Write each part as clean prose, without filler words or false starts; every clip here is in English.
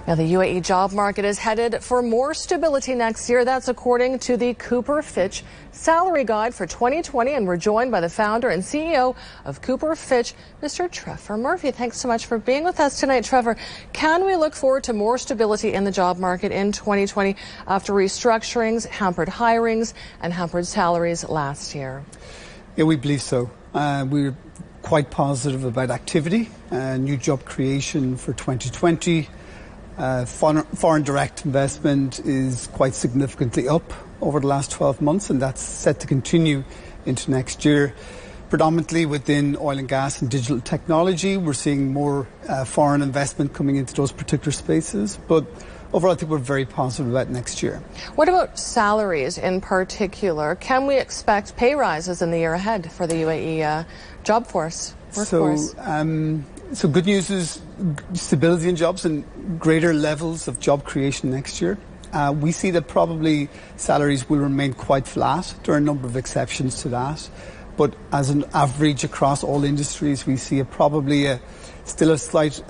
Now, the UAE job market is headed for more stability next year. That's according to the Cooper Fitch Salary Guide for 2020. And we're joined by the founder and CEO of Cooper Fitch, Mr. Trevor Murphy. Thanks so much for being with us tonight, Trevor. Can we look forward to more stability in the job market in 2020 after restructurings, hampered hirings, and hampered salaries last year? Yeah, we believe so. We're quite positive about activity, new job creation for 2020. Foreign direct investment is quite significantly up over the last 12 months, and that's set to continue into next year. Predominantly within oil and gas and digital technology, we're seeing more foreign investment coming into those particular spaces. But overall, I think we're very positive about next year. What about salaries in particular? Can we expect pay rises in the year ahead for the UAE job force, workforce? So good news is stability in jobs and greater levels of job creation next year. We see that probably salaries will remain quite flat. There are a number of exceptions to that. But as an average across all industries, we see still a slight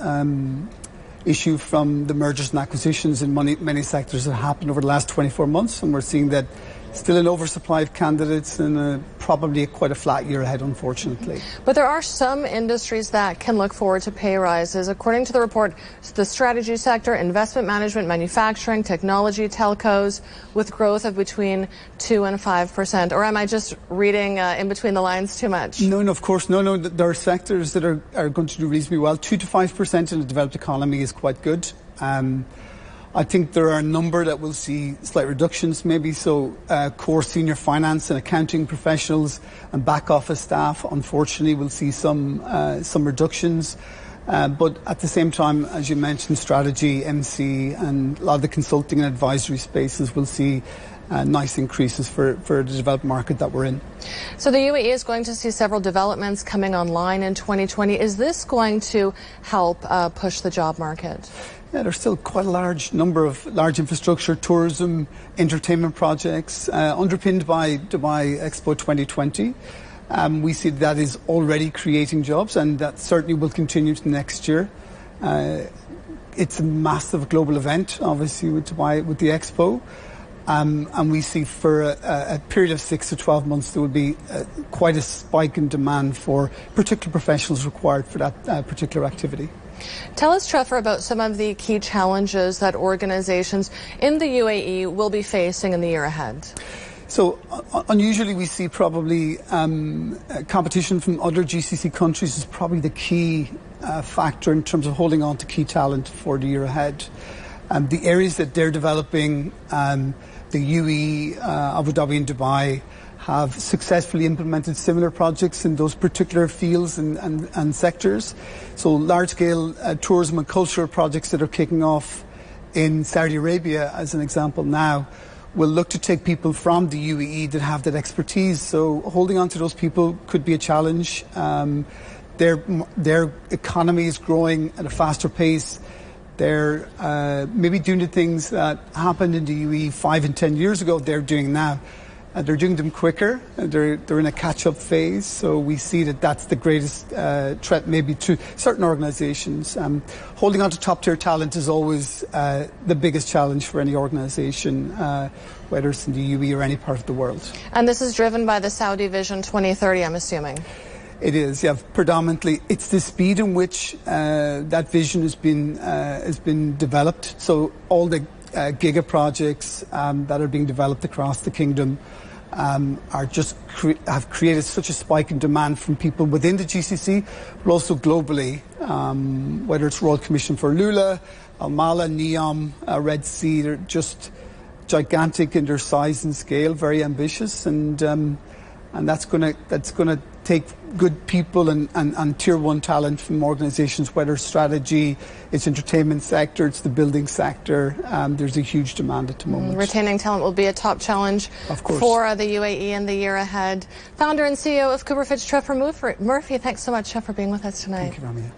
issue from the mergers and acquisitions in many sectors that happened over the last 24 months. And we're seeing that still an oversupply of candidates and probably quite a flat year ahead, unfortunately. But there are some industries that can look forward to pay rises. According to the report, the strategy sector, investment management, manufacturing, technology, telcos, with growth of between 2% and 5%. Or am I just reading in between the lines too much? No, of course. No. There are sectors that are going to do reasonably well. 2 to 5% in a developed economy is quite good. I think there are a number that will see slight reductions, maybe. So core senior finance and accounting professionals and back office staff, unfortunately, will see some reductions. But at the same time, as you mentioned, strategy, MC, and a lot of the consulting and advisory spaces will see nice increases for the developed market that we're in. So the UAE is going to see several developments coming online in 2020. Is this going to help push the job market? Yeah, there's still quite a large number of large infrastructure, tourism, entertainment projects underpinned by Dubai Expo 2020. We see that is already creating jobs, and that certainly will continue to next year. It's a massive global event, obviously, with Dubai, with the Expo. And we see for a period of 6 to 12 months there will be quite a spike in demand for particular professionals required for that particular activity. Tell us, Trevor, about some of the key challenges that organizations in the UAE will be facing in the year ahead. So unusually we see probably competition from other GCC countries is probably the key factor in terms of holding on to key talent for the year ahead. The areas that they're developing, the UAE, Abu Dhabi and Dubai, have successfully implemented similar projects in those particular fields and sectors. So large-scale tourism and cultural projects that are kicking off in Saudi Arabia, as an example now, will look to take people from the UAE that have that expertise. So holding on to those people could be a challenge. Their economy is growing at a faster pace. They're maybe doing the things that happened in the UAE 5 and 10 years ago, they're doing now. They're doing them quicker. They're in a catch-up phase. So we see that that's the greatest threat maybe to certain organizations. Holding on to top-tier talent is always the biggest challenge for any organization, whether it's in the UAE or any part of the world. And this is driven by the Saudi Vision 2030, I'm assuming. It is, yeah, predominantly. It's the speed in which that vision has been developed. So all the giga projects that are being developed across the kingdom have created such a spike in demand from people within the GCC, but also globally, whether it's Royal Commission for Lula, Al Mala, NEOM, Red Sea. They're just gigantic in their size and scale, very ambitious, and that's going to take good people and tier one talent from organizations, whether strategy, it's entertainment sector, it's the building sector. There's a huge demand at the moment. Retaining talent will be a top challenge for the UAE in the year ahead. Founder and CEO of Cooper Fitch, Trevor Murphy, thanks so much, Jeff, for being with us tonight. Thank you, Ramia.